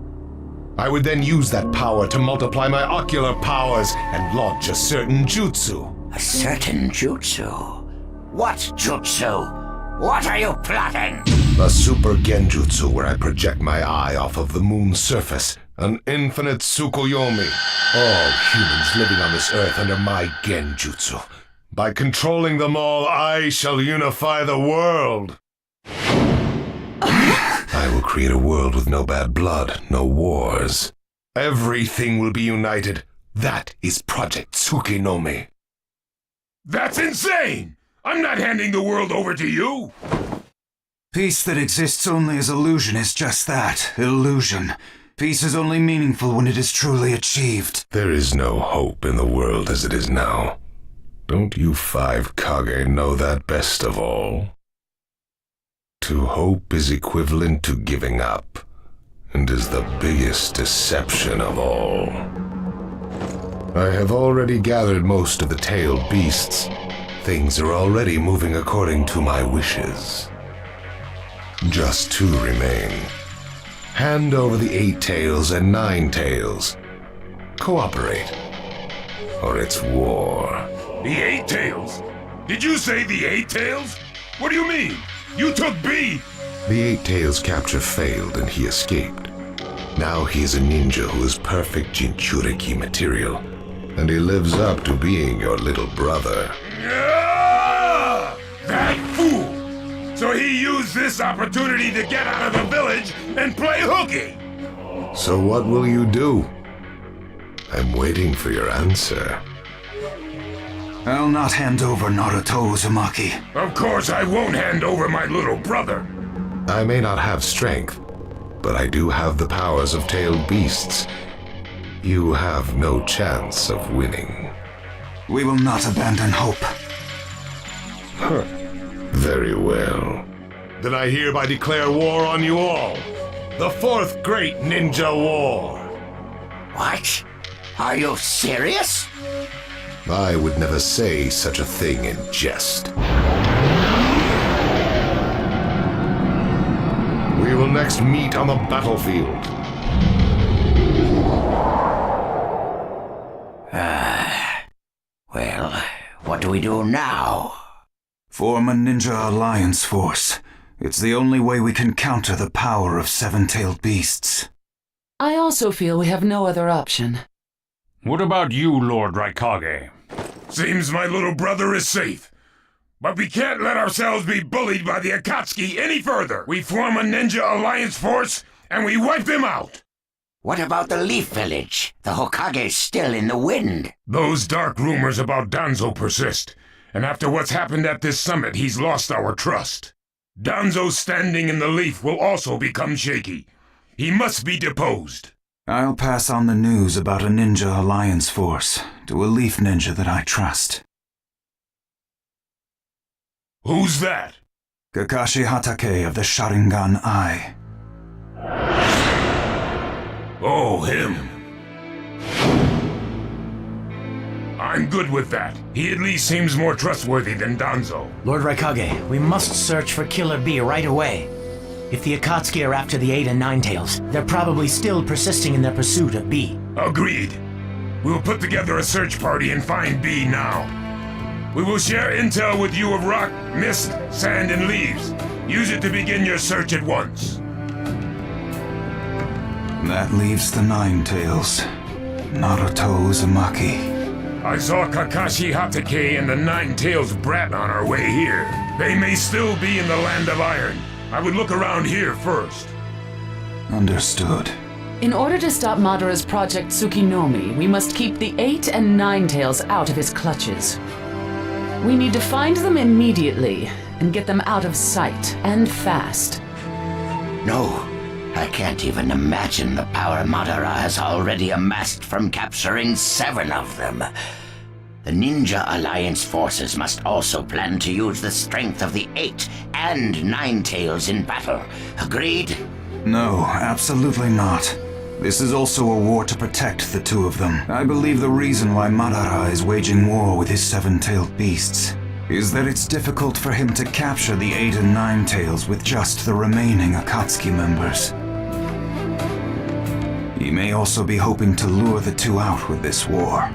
I would then use that power to multiply my ocular powers and launch a certain jutsu. A certain jutsu? What jutsu? What are you plotting? A super genjutsu where I project my eye off of the moon's surface. An infinite Tsukuyomi. All humans living on this earth under my genjutsu. By controlling them all, I shall unify the world. I will create a world with no bad blood, no wars. Everything will be united. That is Project Tsukinomi. That's insane! I'm not handing the world over to you! Peace that exists only as illusion is just that, illusion. Peace is only meaningful when it is truly achieved. There is no hope in the world as it is now. Don't you five Kage know that best of all? To hope is equivalent to giving up, and is the biggest deception of all. I have already gathered most of the tailed beasts. Things are already moving according to my wishes. Just two remain. Hand over the 8 tails and 9 tails. Cooperate, or it's war. The 8 tails? Did you say the 8 tails? What do you mean? You took B! The 8 tails capture failed and he escaped. Now he is a ninja who is perfect Jinchuriki material, and he lives up to being your little brother. Ah! That fool! So he used this opportunity to get out of the village and play hooky! So what will you do? I'm waiting for your answer. I'll not hand over Naruto Uzumaki. Of course I won't hand over my little brother. I may not have strength, but I do have the powers of tailed beasts. You have no chance of winning. We will not abandon hope. Huh. Very well. Then I hereby declare war on you all. The 4th Great Ninja War. What? Are you serious? I would never say such a thing in jest. We will next meet on the battlefield. Well, what do we do now? Form a ninja alliance force. It's the only way we can counter the power of 7-tailed beasts. I also feel we have no other option. What about you, Lord Raikage? Seems my little brother is safe. But we can't let ourselves be bullied by the Akatsuki any further. We form a ninja alliance force, and we wipe them out. What about the Leaf Village? The Hokage's still in the wind. Those dark rumors about Danzo persist, and after what's happened at this summit, he's lost our trust. Danzo's standing in the Leaf will also become shaky. He must be deposed. I'll pass on the news about a ninja alliance force to a Leaf ninja that I trust. Who's that? Kakashi Hatake of the Sharingan Eye. Oh, him. I'm good with that. He at least seems more trustworthy than Danzo. Lord Raikage, we must search for Killer B right away. If the Akatsuki are after the 8 and 9 tails, they're probably still persisting in their pursuit of B. Agreed. We'll put together a search party and find B now. We will share intel with you of rock, mist, sand, and leaves. Use it to begin your search at once. That leaves the 9 tails. Naruto Uzumaki. I saw Kakashi Hatake and the 9 tails brat on our way here. They may still be in the Land of Iron. I would look around here first. Understood. In order to stop Madara's Project Tsukinomi, we must keep the 8 and 9 Tails out of his clutches. We need to find them immediately and get them out of sight, and fast. No, I can't even imagine the power Madara has already amassed from capturing 7 of them. The Ninja Alliance forces must also plan to use the strength of the 8 and 9 Tails in battle. Agreed? No, absolutely not. This is also a war to protect the 2 of them. I believe the reason why Madara is waging war with his 7-tailed beasts is that it's difficult for him to capture the 8 and 9 Tails with just the remaining Akatsuki members. He may also be hoping to lure the 2 out with this war.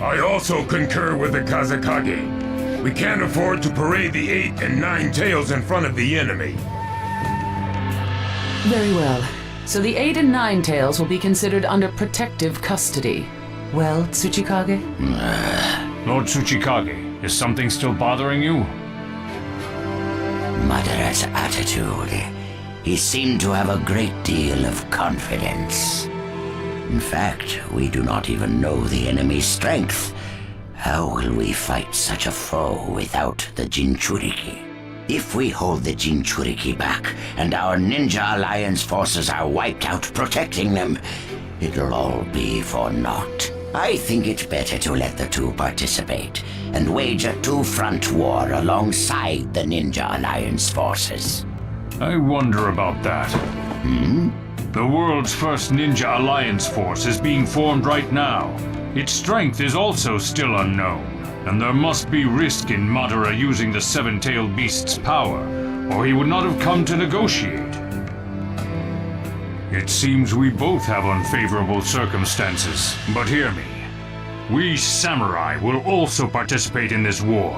I also concur with the Kazekage. We can't afford to parade the 8 and 9 Tails in front of the enemy. Very well. So the 8 and 9 Tails will be considered under protective custody. Well, Tsuchikage? Lord Tsuchikage, is something still bothering you? Madara's attitude. He seemed to have a great deal of confidence. In fact, we do not even know the enemy's strength. How will we fight such a foe without the Jinchuriki? If we hold the Jinchuriki back, and our Ninja Alliance forces are wiped out protecting them, it'll all be for naught. I think it's better to let the 2 participate, and wage a 2-front war alongside the Ninja Alliance forces. I wonder about that. The world's first Ninja Alliance force is being formed right now. Its strength is also still unknown, and there must be risk in Madara using the 7-tailed beast's power, or he would not have come to negotiate. It seems we both have unfavorable circumstances, but hear me. We samurai will also participate in this war.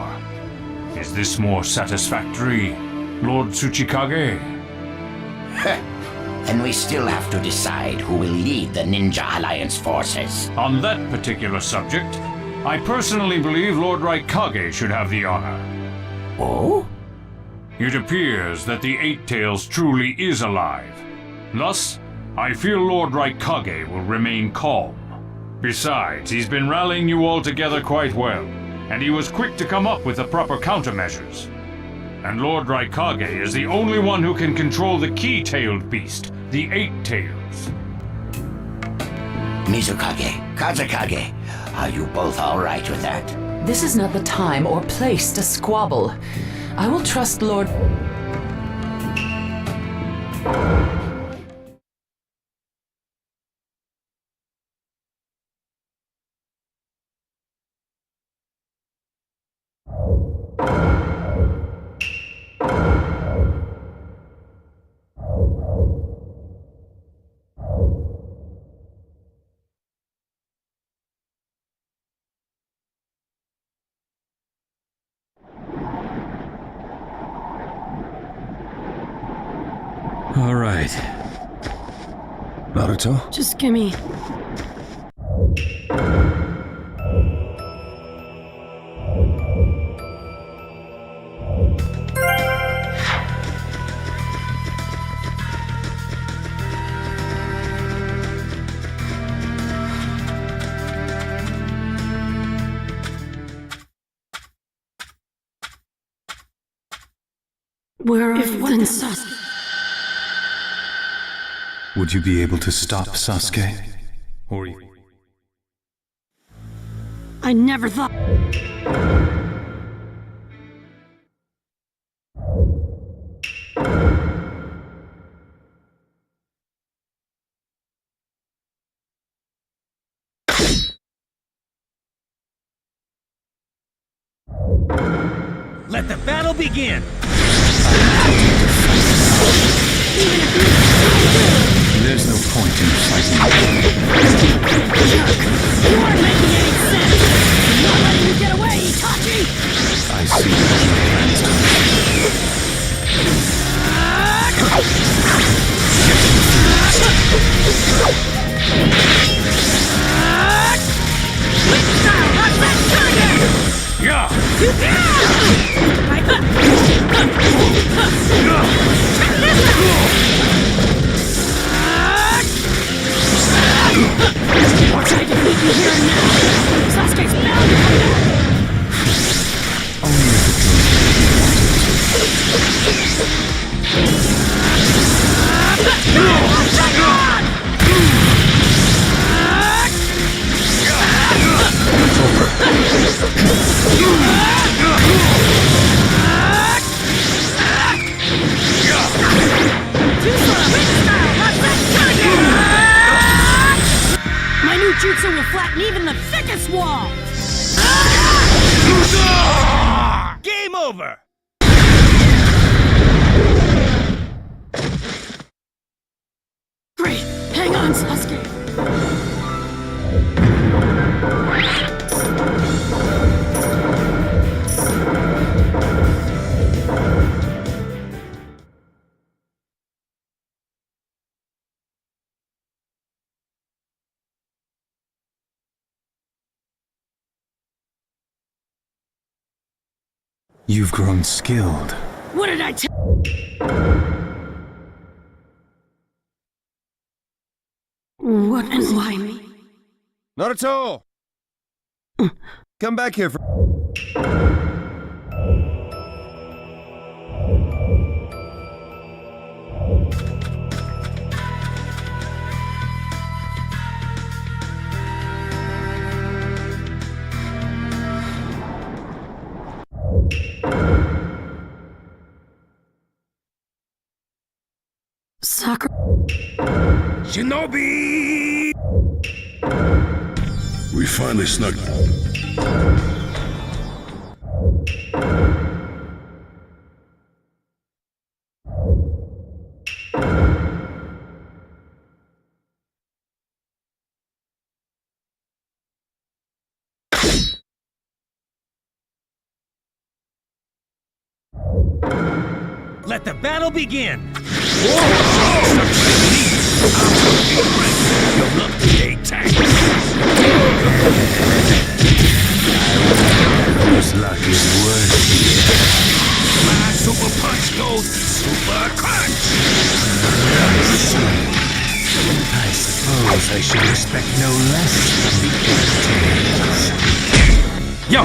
Is this more satisfactory, Lord Tsuchikage? Then we still have to decide who will lead the Ninja Alliance forces. On that particular subject, I personally believe Lord Raikage should have the honor. Oh? It appears that the 8 Tails truly is alive. Thus, I feel Lord Raikage will remain calm. Besides, he's been rallying you all together quite well, and he was quick to come up with the proper countermeasures. And Lord Raikage is the only one who can control the key-tailed beast, the 8 Tails. Mizukage, Kazekage, are you both all right with that? This is not the time or place to squabble. I will trust Lord... All right. Naruto? Just gimme. Where are you then, Sasuke? Would you be able to stop Sasuke? Or I never thought... Let the battle begin! there's no point in fighting. You aren't making any sense! I'm not letting you get away, Itachi! I see that your plans Yeah! My new jutsu will flatten even the thickest wall! Game over! Great! Hang on, Sasuke! You've grown skilled. What did I tell? What and why me? Naruto! Come back here for... Sakura... Shinobi! We finally snuck... Let the battle begin! Whose luck is worse here? My super punch goes super crunch! I suppose I should expect no less from the Tales. Yo!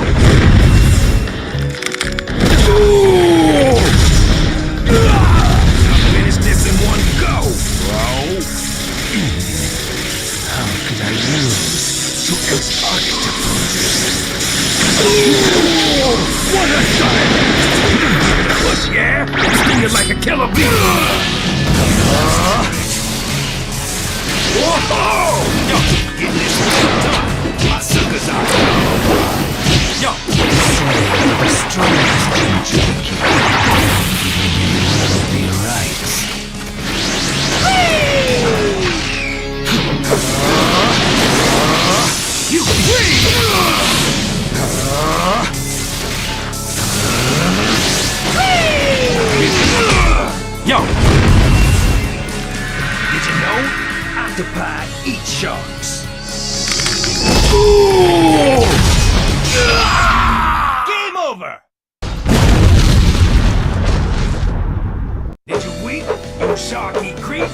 I'll finish this in one go, bro! How could I lose to an octopus? What a sight! Push, yeah? Sting it like a killer bee! Whoa! Yo, get this done! My suckers are yo! The strongest creature can kill. You will be right. You free! Yo! Did you know? Octopi eat sharks. Game over! Did you weep, you sharky creep?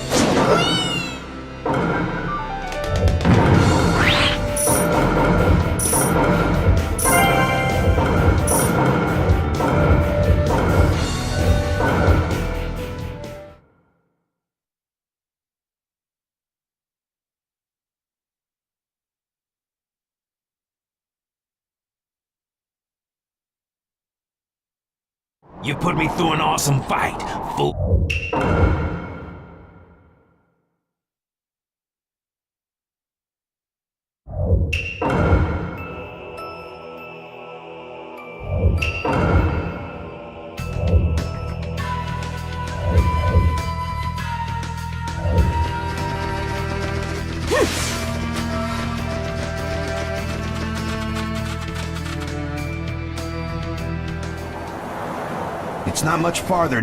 You put me through an awesome fight, fool. It's not much farther.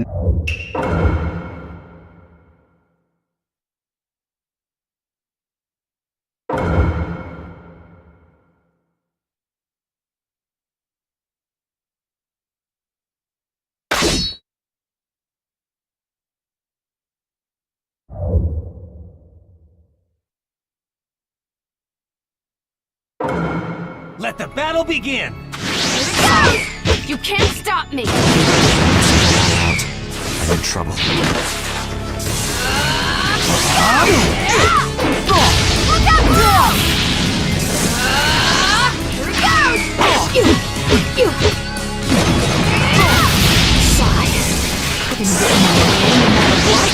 Let the battle begin! You can't stop me! I'm in trouble. Look out! Here it goes! Fine. I can get in my way no matter what.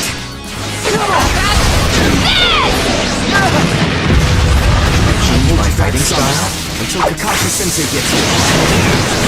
fighting style until Kakashi-sensei gets here.